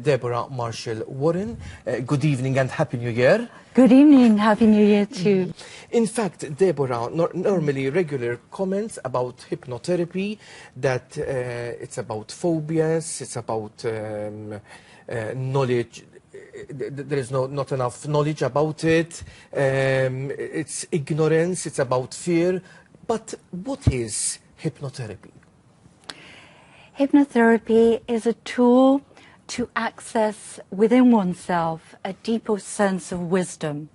Deborah Marshall-Warren. Good evening and Happy New Year. Good evening, Happy New Year too. In fact, Deborah, normally regular comments about hypnotherapy, that it's about phobias, it's about knowledge. There is not enough knowledge about it. It's ignorance, it's about fear. But what is hypnotherapy? Hypnotherapy is a tool to access within oneself a deeper sense of wisdom.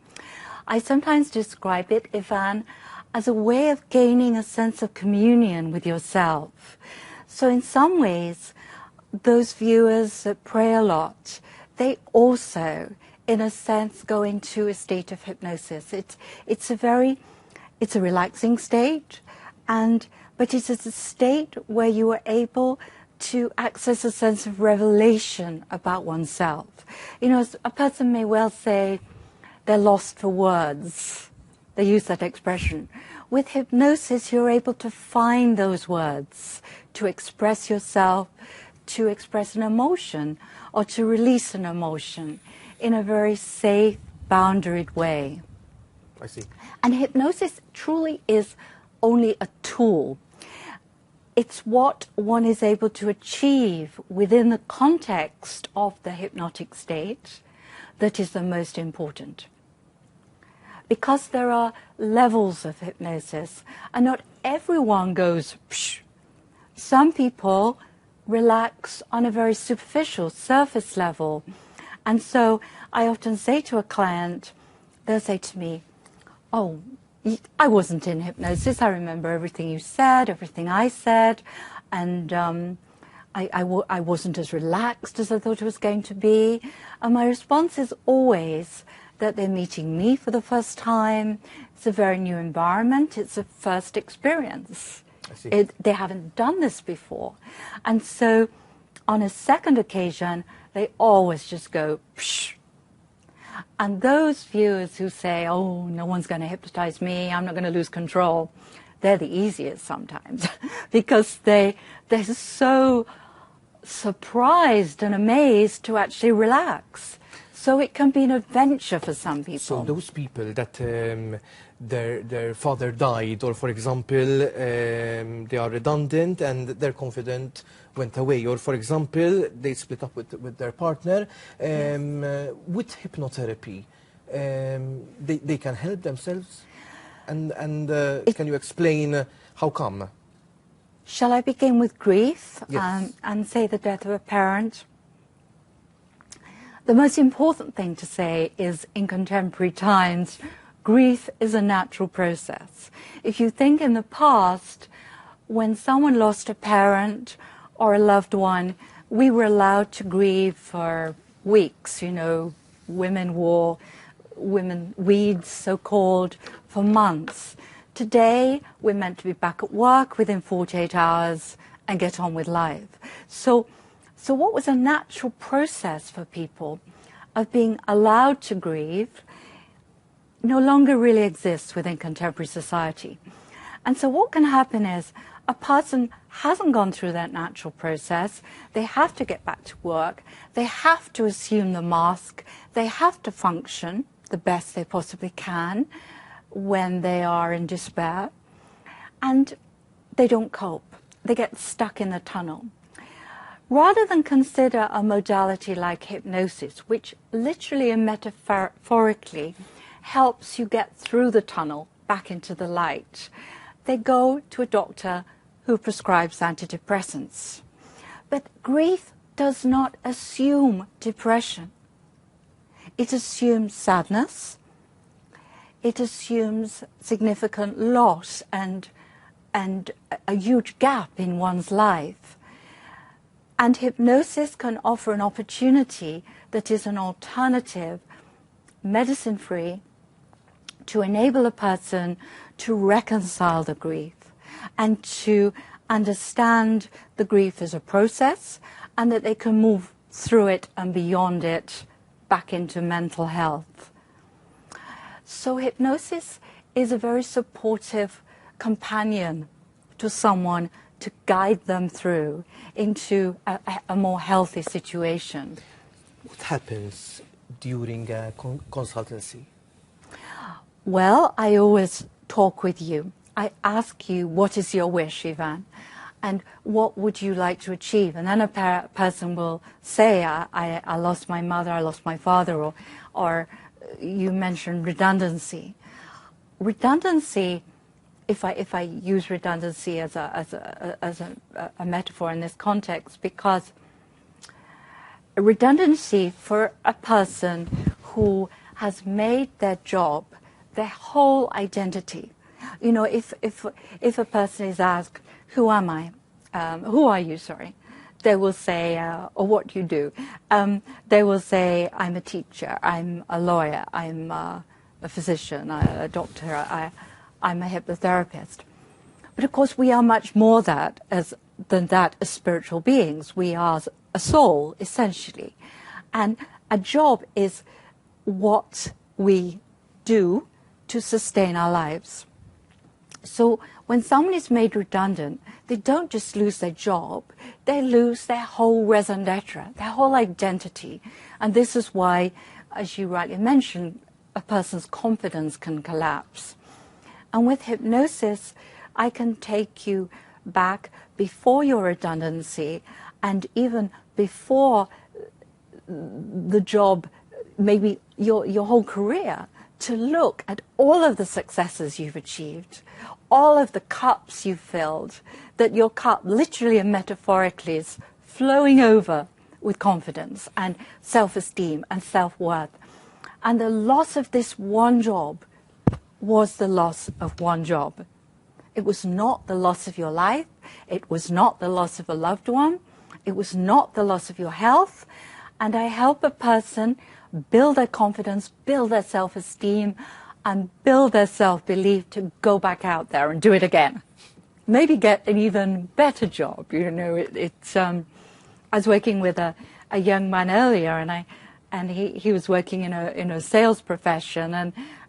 I sometimes describe it, Ivan, as a way of gaining a sense of communion with yourself. So in some ways, those viewers that pray a lot, they also, in a sense, go into a state of hypnosis. It's a relaxing state, but it is a state where you are able to access a sense of revelation about oneself. You know, a person may well say they're lost for words. They use that expression. With hypnosis, you're able to find those words, to express yourself, to express an emotion, or to release an emotion in a very safe, boundaried way. I see. And hypnosis truly is only a tool. It's what one is able to achieve within the context of the hypnotic state that is the most important. Because there are levels of hypnosis, and not everyone goes psh. Some people relax on a very superficial, surface level. And so I often say to a client, they'll say to me, "Oh, I wasn't in hypnosis. I remember everything you said, everything I said, and I wasn't as relaxed as I thought it was going to be." And my response is always that they're meeting me for the first time. It's a very new environment. It's a first experience. I see. They haven't done this before. And so on a second occasion, they always just go, psh. And those viewers who say, "Oh, no one's going to hypnotize me, I'm not going to lose control," they're the easiest sometimes because they're so surprised and amazed to actually relax. So it can be an adventure for some people. So those people that their father died, or for example, they are redundant and their confidant went away, or for example, they split up with their partner, with hypnotherapy, they can help themselves? And can you explain how come? Shall I begin with grief? Yes. And say the death of a parent? The most important thing to say is, in contemporary times, grief is a natural process. If you think in the past, when someone lost a parent or a loved one, we were allowed to grieve for weeks. You know, women wore weeds, so-called, for months. Today, we're meant to be back at work within 48 hours and get on with life. So what was a natural process for people of being allowed to grieve no longer really exists within contemporary society. And so what can happen is a person hasn't gone through that natural process. They have to get back to work. They have to assume the mask. They have to function the best they possibly can when they are in despair. And they don't cope. They get stuck in the tunnel. Rather than consider a modality like hypnosis, which literally and metaphorically helps you get through the tunnel back into the light, they go to a doctor who prescribes antidepressants. But grief does not assume depression. It assumes sadness. It assumes significant loss and a huge gap in one's life. And hypnosis can offer an opportunity that is an alternative, medicine-free, to enable a person to reconcile the grief and to understand the grief as a process, and that they can move through it and beyond it back into mental health. So hypnosis is a very supportive companion to someone to guide them through into a more healthy situation. what happens during a consultancy? Well, I always talk with you. I ask you, what is your wish, Ivan? And what would you like to achieve? And then a person will say, I lost my mother, I lost my father, or you mentioned redundancy. Redundancy, if I use redundancy as a metaphor in this context, because redundancy for a person who has made their job their whole identity. You know, if a person is asked, who am I? Who are you, sorry? They will say, or what do you do? They will say, I'm a teacher, I'm a lawyer, I'm a physician, a doctor, I'm a hypnotherapist. But of course we are much more than that as spiritual beings. We are a soul, essentially. And a job is what we do to sustain our lives. So when someone is made redundant, they don't just lose their job, they lose their whole raison d'etre, their whole identity. And this is why, as you rightly mentioned, a person's confidence can collapse. And with hypnosis, I can take you back before your redundancy and even before the job, maybe your whole career, to look at all of the successes you've achieved, all of the cups you've filled, that your cup literally and metaphorically is flowing over with confidence and self-esteem and self-worth. And the loss of this one job was the loss of one job. It was not the loss of your life. It was not the loss of a loved one. It was not the loss of your health. And I help a person build their confidence, build their self-esteem, and build their self-belief to go back out there and do it again. Maybe get an even better job. You know, I was working with a young man earlier, and he was working in a sales profession,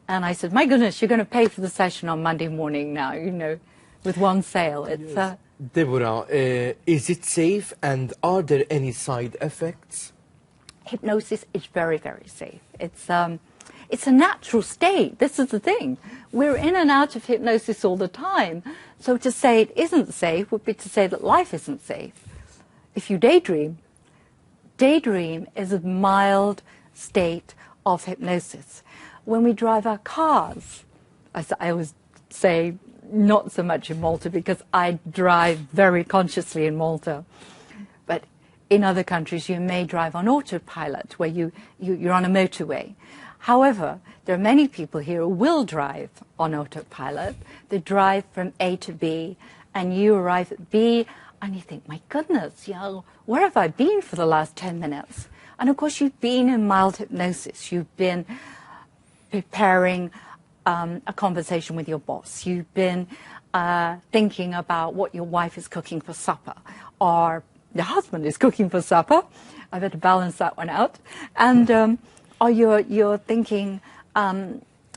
and I said, my goodness, you're going to pay for the session on Monday morning now, you know, with one sale. It's yes. Deborah, is it safe, and are there any side effects? Hypnosis is very, very safe. It's a natural state. This is the thing. We're in and out of hypnosis all the time. So to say it isn't safe would be to say that life isn't safe. If you daydream is a mild state of hypnosis. When we drive our cars, I always say not so much in Malta because I drive very consciously in Malta. But in other countries, you may drive on autopilot, where you're on a motorway. However, there are many people here who will drive on autopilot. They drive from A to B, and you arrive at B, and you think, my goodness, you know, where have I been for the last 10 minutes? And of course, you've been in mild hypnosis. You've been preparing a conversation with your boss. You've been thinking about what your wife is cooking for supper, or the husband is cooking for supper. I better balance that one out. And or you're thinking,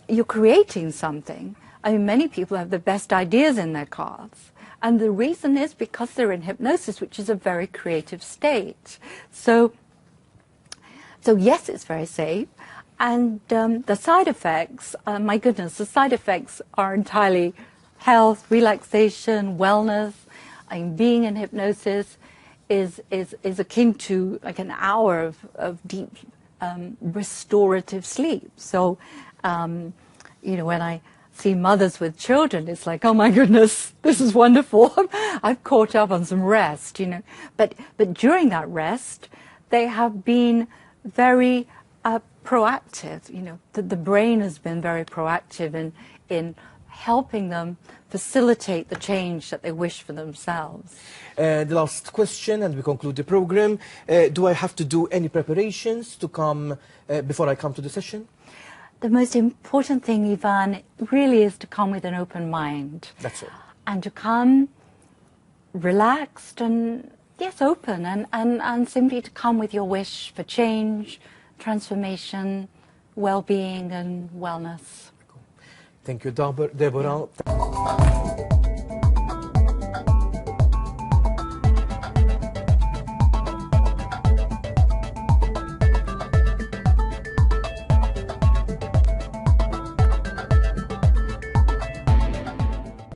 you're creating something. I mean, many people have the best ideas in their cars. And the reason is because they're in hypnosis, which is a very creative state. So yes, it's very safe. And the side effects, my goodness, the side effects are entirely health, relaxation, wellness. I mean, being in hypnosis is akin to like an hour of deep restorative sleep. So, you know, when I see mothers with children, it's like, oh my goodness, this is wonderful. I've caught up on some rest, you know. But during that rest, they have been very proactive. You know, the brain has been very proactive in helping them facilitate the change that they wish for themselves. The last question, and we conclude the program. Do I have to do any preparations to come before I come to the session? The most important thing, Ivan, really is to come with an open mind. That's all. And to come relaxed and, yes, open, and simply to come with your wish for change, transformation, well-being and wellness. Thank you, Deborah.